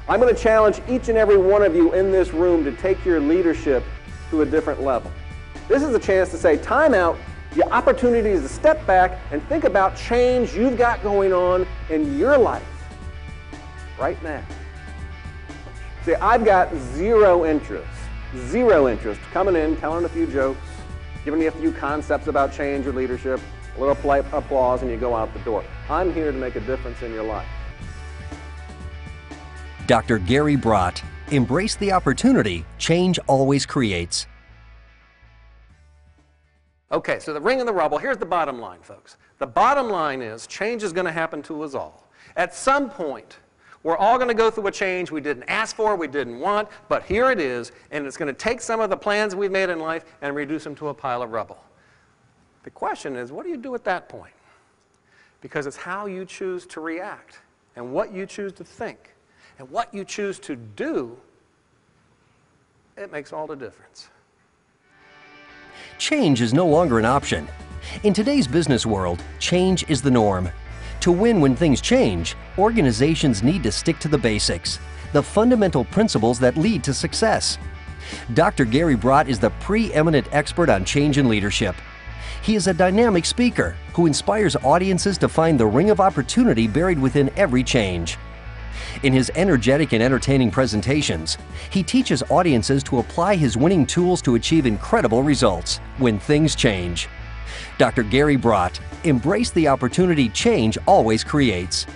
I'm going to challenge each and every one of you in this room to take your leadership to a different level. This is a chance to say, time out. Your opportunity is to step back and think about change you've got going on in your life right now. See, I've got zero interest coming in, telling a few jokes, giving you a few concepts about change or leadership, a little polite applause, and you go out the door. I'm here to make a difference in your life. Dr. Gary Bradt. Embrace the opportunity change always creates. Okay, so the ring and the rubble, here's the bottom line, folks. The bottom line is change is going to happen to us all. At some point, we're all going to go through a change we didn't ask for, we didn't want, but here it is, and it's going to take some of the plans we've made in life and reduce them to a pile of rubble. The question is, what do you do at that point? Because it's how you choose to react, and what you choose to think, and what you choose to do, it makes all the difference. Change is no longer an option. In today's business world, change is the norm. To win when things change, organizations need to stick to the basics, the fundamental principles that lead to success. Dr. Gary Bradt is the preeminent expert on change and leadership. He is a dynamic speaker who inspires audiences to find the ring of opportunity buried within every change. In his energetic and entertaining presentations, he teaches audiences to apply his winning tools to achieve incredible results when things change. Dr. Gary Bradt. Embrace the opportunity change always creates.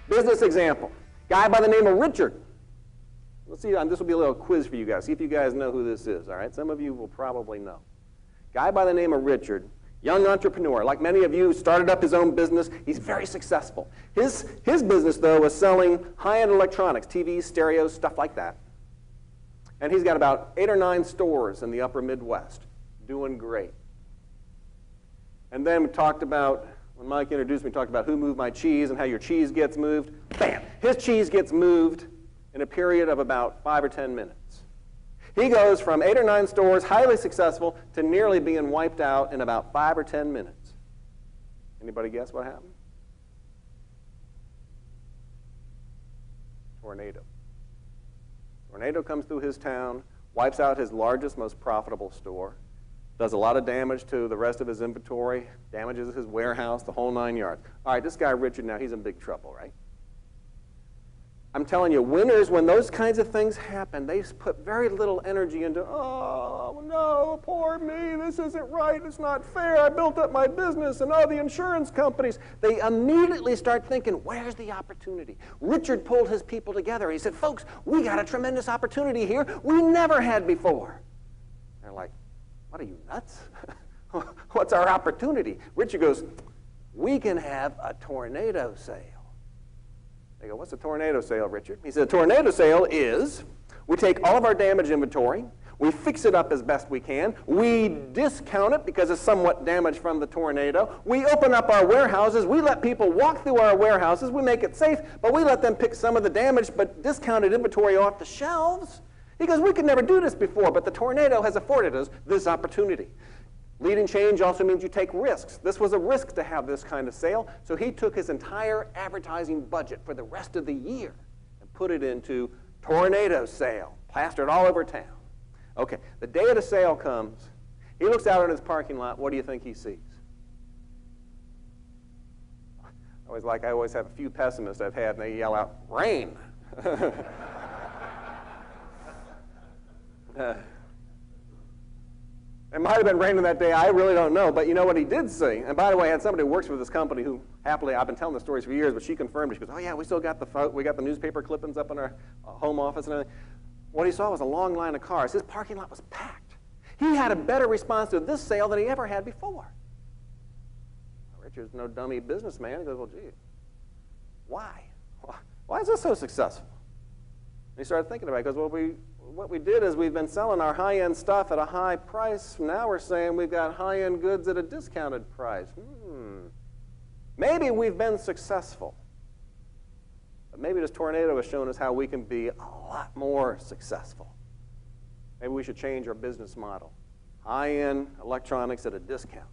Business example. Guy by the name of Richard. Let's see, this will be a little quiz for you guys. See if you guys know who this is, all right? Some of you will probably know. Guy by the name of Richard, young entrepreneur. Like many of you, started up his own business. He's very successful. His business, though, was selling high-end electronics, TVs, stereos, stuff like that. And he's got about 8 or 9 stores in the upper Midwest, doing great. And then we talked about, when Mike introduced me, we talked about who moved my cheese and how your cheese gets moved. Bam! His cheese gets moved in a period of about 5 or 10 minutes. He goes from 8 or 9 stores, highly successful, to nearly being wiped out in about 5 or 10 minutes. Anybody guess what happened? Tornado. Tornado comes through his town, wipes out his largest, most profitable store, does a lot of damage to the rest of his inventory, damages his warehouse, the whole 9 yards. All right, this guy Richard now, he's in big trouble, right? I'm telling you, winners, when those kinds of things happen, they put very little energy into, oh, no, poor me, this isn't right, it's not fair, I built up my business, and oh, the insurance companies. They immediately start thinking, where's the opportunity? Richard pulled his people together. He said, folks, we got a tremendous opportunity here we never had before. They're like, what are you, nuts? What's our opportunity? Richard goes, we can have a tornado sale. They go, what's a tornado sale, Richard? He said, a tornado sale is we take all of our damaged inventory, we fix it up as best we can, we discount it because it's somewhat damaged from the tornado, we open up our warehouses, we let people walk through our warehouses, we make it safe, but we let them pick some of the damaged but discounted inventory off the shelves. He goes, we could never do this before, but the tornado has afforded us this opportunity. Leading change also means you take risks. This was a risk to have this kind of sale, so he took his entire advertising budget for the rest of the year and put it into tornado sale, plastered all over town. Okay, the day of the sale comes. He looks out in his parking lot. What do you think he sees? I always have a few pessimists I've had, and they yell out, rain. It might have been raining that day. I really don't know. But you know what he did see? And by the way, I had somebody who works for this company who, happily, I've been telling the stories for years, but she confirmed it. She goes, oh, yeah, we still got the newspaper clippings up in our home office and everything. What he saw was a long line of cars. His parking lot was packed. He had a better response to this sale than he ever had before. Richard's no dummy businessman. He goes, well, gee, why? Why is this so successful? And he started thinking about it. He goes, well, what we did is we've been selling our high-end stuff at a high price. Now we're saying we've got high-end goods at a discounted price. Maybe we've been successful. But maybe this tornado has shown us how we can be a lot more successful. Maybe we should change our business model. High-end electronics at a discount.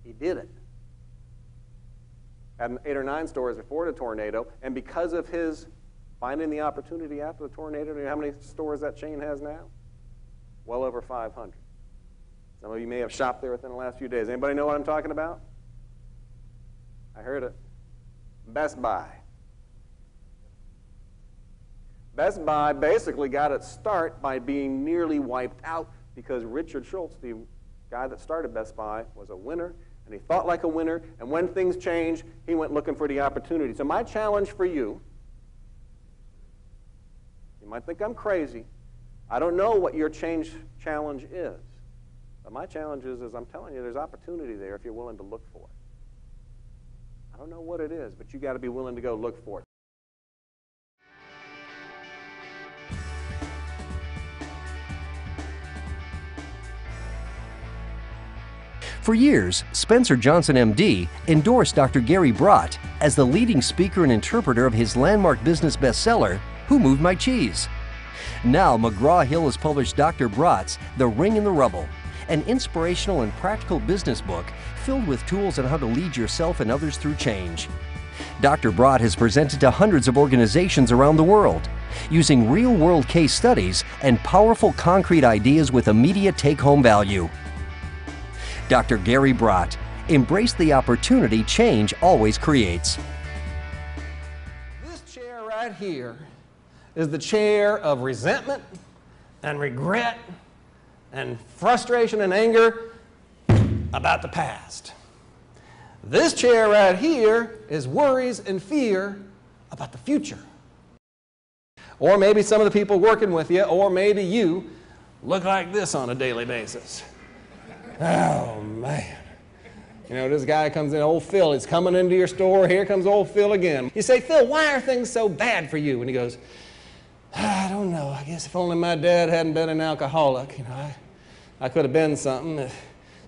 He did it. had 8 or 9 stores before the tornado, and because of his finding the opportunity after the tornado, you know how many stores that chain has now? Well over 500. Some of you may have shopped there within the last few days. Anybody know what I'm talking about? I heard it. Best Buy. Best Buy basically got its start by being nearly wiped out because Richard Schultz, the guy that started Best Buy, was a winner, and he thought like a winner, and when things changed, he went looking for the opportunity. So my challenge for you, you might think I'm crazy. I don't know what your change challenge is, but my challenge is I'm telling you, there's opportunity there if you're willing to look for it. I don't know what it is, but you got to be willing to go look for it. For years, Spencer Johnson, MD, endorsed Dr. Gary Bradt as the leading speaker and interpreter of his landmark business bestseller, Who Moved My Cheese? Now, McGraw-Hill has published Dr. Bradt's The Ring in the Rubble, an inspirational and practical business book filled with tools on how to lead yourself and others through change. Dr. Bradt has presented to hundreds of organizations around the world, using real-world case studies and powerful concrete ideas with immediate take-home value. Dr. Gary Bradt, embrace the opportunity change always creates. This chair right here is the chair of resentment and regret and frustration and anger about the past. This chair right here is worries and fear about the future. Or maybe some of the people working with you, or maybe you, look like this on a daily basis. Oh, man. You know, this guy comes in, old Phil, he's coming into your store, here comes old Phil again. You say, Phil, why are things so bad for you? And he goes, I don't know, I guess if only my dad hadn't been an alcoholic, you know, I could have been something.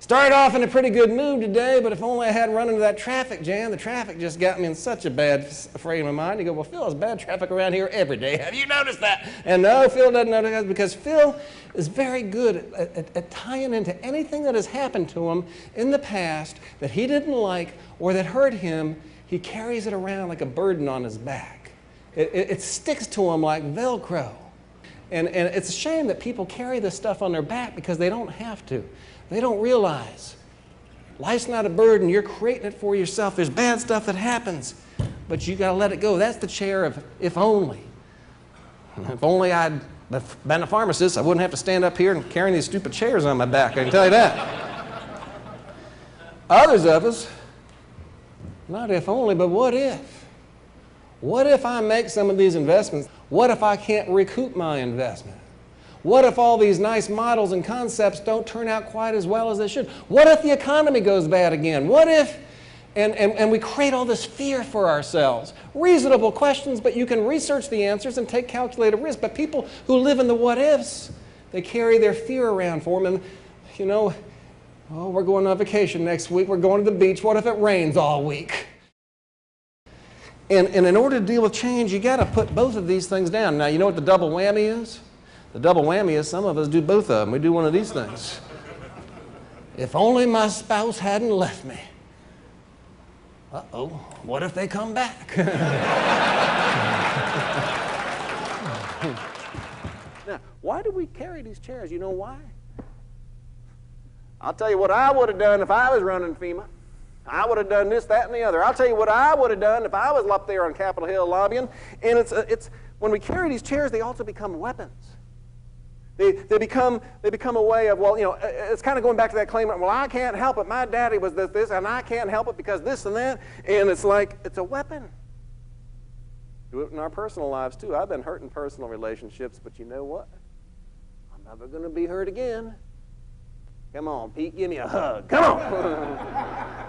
Started off in a pretty good mood today, but if only I hadn't run into that traffic jam, the traffic just got me in such a bad frame of mind. You go, well, Phil, there's bad traffic around here every day. Have you noticed that? And no, Phil doesn't notice that because Phil is very good at tying into anything that has happened to him in the past that he didn't like or that hurt him. He carries it around like a burden on his back. It sticks to him like Velcro. And it's a shame that people carry this stuff on their back because they don't have to. They don't realize life's not a burden. You're creating it for yourself. There's bad stuff that happens, but you got to let it go. That's the chair of if only. If only I'd been a pharmacist, I wouldn't have to stand up here and carrying these stupid chairs on my back. I can tell you that. Others of us, not if only, but what if? What if I make some of these investments? What if I can't recoup my investment? What if all these nice models and concepts don't turn out quite as well as they should? What if the economy goes bad again? What if, and we create all this fear for ourselves. Reasonable questions, but you can research the answers and take calculated risk. But people who live in the what ifs, they carry their fear around for them. And, you know, oh, we're going on vacation next week. We're going to the beach. What if it rains all week? And in order to deal with change, you got to put both of these things down. Now, you know what the double whammy is? The double whammy is some of us do both of them. We do one of these things. If only my spouse hadn't left me. Uh-oh, what if they come back? Now, why do we carry these chairs? You know why? I'll tell you what I would have done if I was running FEMA. I would have done this, that, and the other. I'll tell you what I would have done if I was up there on Capitol Hill lobbying. And it's when we carry these chairs, they also become weapons. They become a way of, well, you know, it's kind of going back to that claim, well, I can't help it. My daddy was this, and I can't help it because this and that. And it's like, it's a weapon. Do it in our personal lives, too. I've been hurt in personal relationships, but you know what? I'm never going to be hurt again. Come on, Pete, give me a hug. Come on.